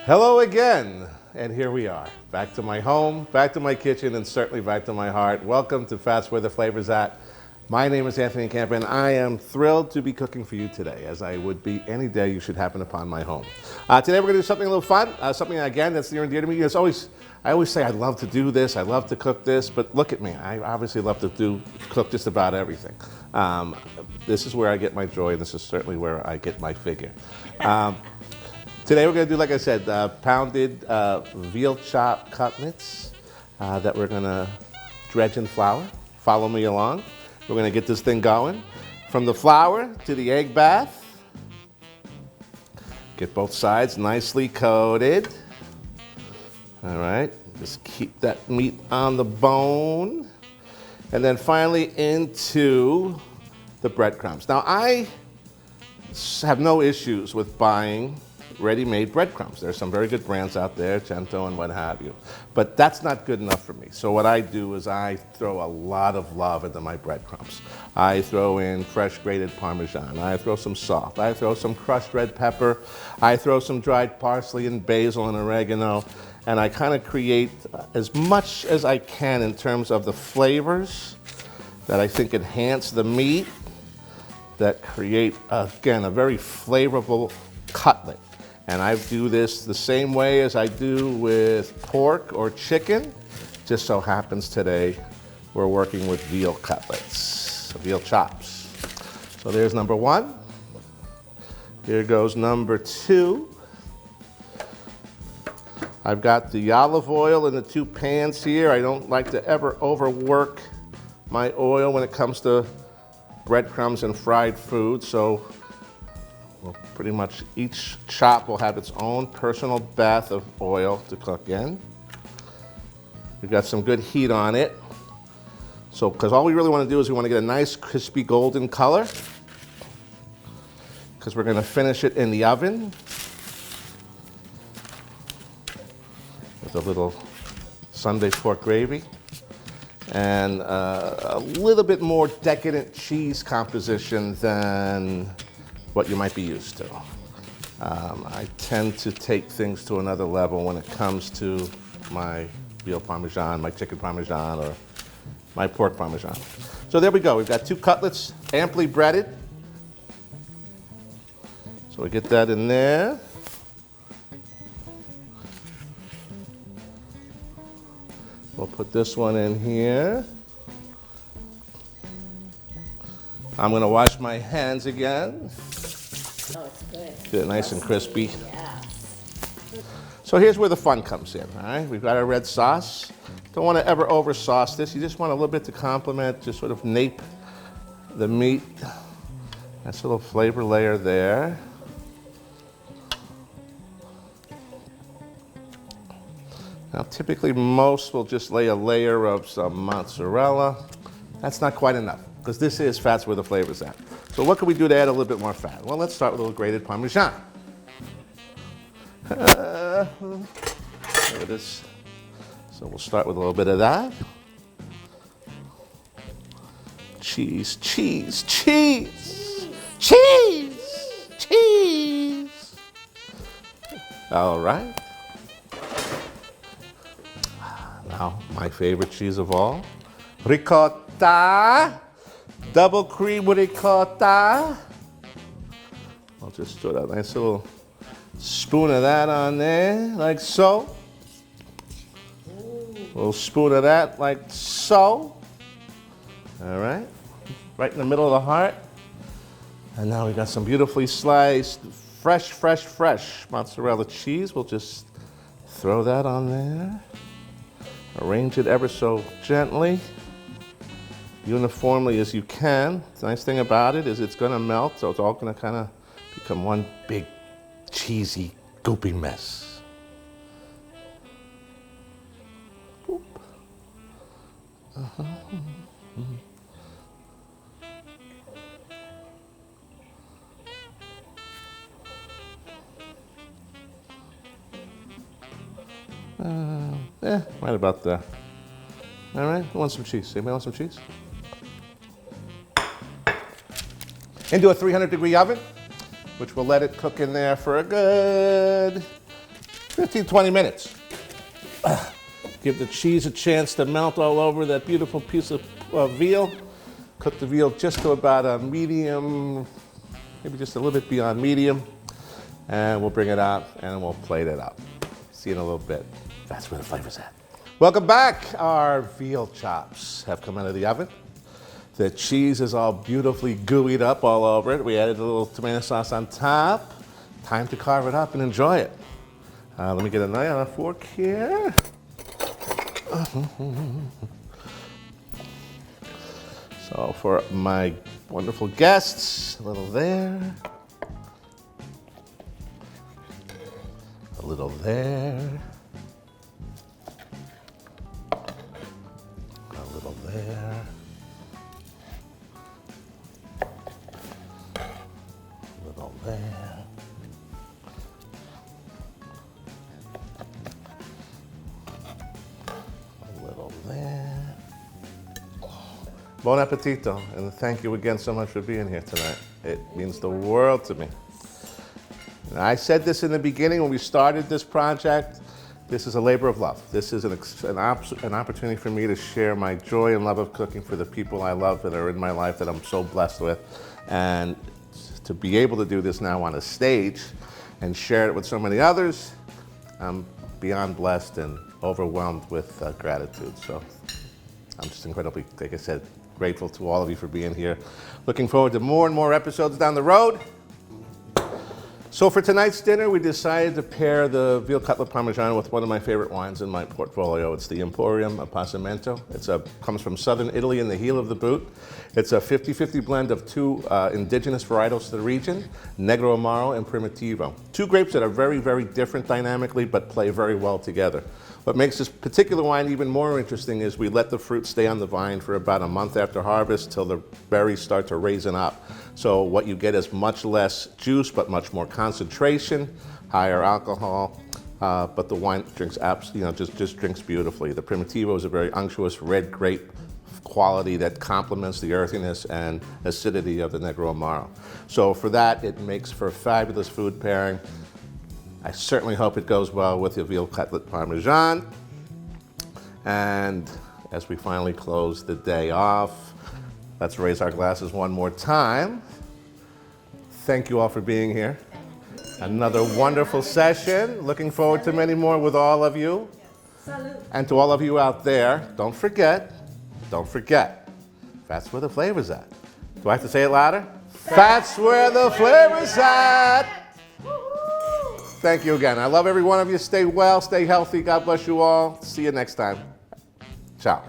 Hello again, and here we are, back to my home, back to my kitchen, and certainly back to my heart. Welcome to Fats Where the Flavor's At. My name is Anthony Camp, and I am thrilled to be cooking for you today, as I would be any day you should happen upon my home. Today we're going to do something a little fun, something again that's near and dear to me. I always say I love to do this, I love to cook this, but look at me, I obviously love to cook just about everything. This is where I get my joy, and this is certainly where I get my figure. Today we're going to do, like I said, pounded veal chop cutlets that we're going to dredge in flour. Follow me along. We're going to get this thing going. From the flour to the egg bath. Get both sides nicely coated. All right, just keep that meat on the bone. And then finally into the breadcrumbs. Now I have no issues with buying ready-made breadcrumbs. There's some very good brands out there, Cento and what have you. But that's not good enough for me. So what I do is I throw a lot of love into my breadcrumbs. I throw in fresh grated Parmesan. I throw some salt. I throw some crushed red pepper. I throw some dried parsley and basil and oregano. And I kind of create as much as I can in terms of the flavors that I think enhance the meat, that create, again, a very flavorful cutlet. And I do this the same way as I do with pork or chicken. Just so happens today we're working with veal cutlets, veal chops. So there's number one. Here goes number two. I've got the olive oil in the two pans here. I don't like to ever overwork my oil when it comes to breadcrumbs and fried food. So well, pretty much each chop will have its own personal bath of oil to cook in. We've got some good heat on it. So, because all we really want to do is we want to get a nice crispy golden color, because we're going to finish it in the oven with a little Sunday pork gravy and a little bit more decadent cheese composition than what you might be used to. I tend to take things to another level when it comes to my veal Parmesan, my chicken Parmesan, or my pork Parmesan. So there we go. We've got two cutlets, amply breaded. So we get that in there. We'll put this one in here. I'm going to wash my hands again. Oh, it's good. Get it nice and crispy. Yes. So here's where the fun comes in, all right? We've got our red sauce. Don't want to ever over sauce this. You just want a little bit to complement, just sort of nape the meat. Nice little flavor layer there. Now typically most will just lay a layer of some mozzarella. That's not quite enough, because this is Fats Where the Flavor's At. So what can we do to add a little bit more fat? Well, let's start with a little grated Parmesan. There it is. So we'll start with a little bit of that. Cheese, cheese, cheese, cheese, cheese. All right. Now, my favorite cheese of all, ricotta. Double cream ricotta. I'll just throw that nice little spoon of that on there, like so. A little spoon of that, like so. All right, right in the middle of the heart. And now we got some beautifully sliced, fresh mozzarella cheese. We'll just throw that on there. Arrange it ever so gently, uniformly as you can. The nice thing about it is it's going to melt, so it's all going to kind of become one big cheesy goopy mess. Boop. Uh-huh. Right about there. All right, who wants some cheese? Anybody want some cheese? Into a 300-degree oven, which will let it cook in there for a good 15, 20 minutes. Give the cheese a chance to melt all over that beautiful piece of veal. Cook the veal just to about a medium, maybe just a little bit beyond medium. And we'll bring it out and we'll plate it up. See you in a little bit. That's where the flavor's at. Welcome back. Our veal chops have come out of the oven. The cheese is all beautifully gooeyed up all over it. We added a little tomato sauce on top. Time to carve it up and enjoy it. Let me get a knife and a fork here. So for my wonderful guests, a little there. A little there. A little there. A little there. A little there. Bon appetito, and thank you again so much for being here tonight. It means the world to me. I said this in the beginning when we started this project. This is a labor of love. This is an opportunity for me to share my joy and love of cooking for the people I love that are in my life that I'm so blessed with. And to be able to do this now on a stage and share it with so many others, I'm beyond blessed and overwhelmed with gratitude. So I'm just incredibly, like I said, grateful to all of you for being here. Looking forward to more and more episodes down the road. So for tonight's dinner, we decided to pair the veal cutlet parmigiana with one of my favorite wines in my portfolio. It's the Emporium Appassimento. It comes from southern Italy in the heel of the boot. It's a 50-50 blend of two indigenous varietals to the region, Negro Amaro and Primitivo. Two grapes that are very, very different dynamically, but play very well together. What makes this particular wine even more interesting is we let the fruit stay on the vine for about a month after harvest till the berries start to raisin up. So what you get is much less juice, but much more concentration, higher alcohol, but the wine drinks just drinks beautifully. The Primitivo is a very unctuous red grape quality that complements the earthiness and acidity of the Negro Amaro. So for that, it makes for a fabulous food pairing. I certainly hope it goes well with your veal cutlet parmesan. And as we finally close the day off, let's raise our glasses one more time. Thank you all for being here. Another wonderful session. Looking forward to many more with all of you. And to all of you out there, don't forget, that's where the flavor's at. Do I have to say it louder? That's where the flavor's at. Thank you again. I love every one of you. Stay well, stay healthy. God bless you all. See you next time. Ciao.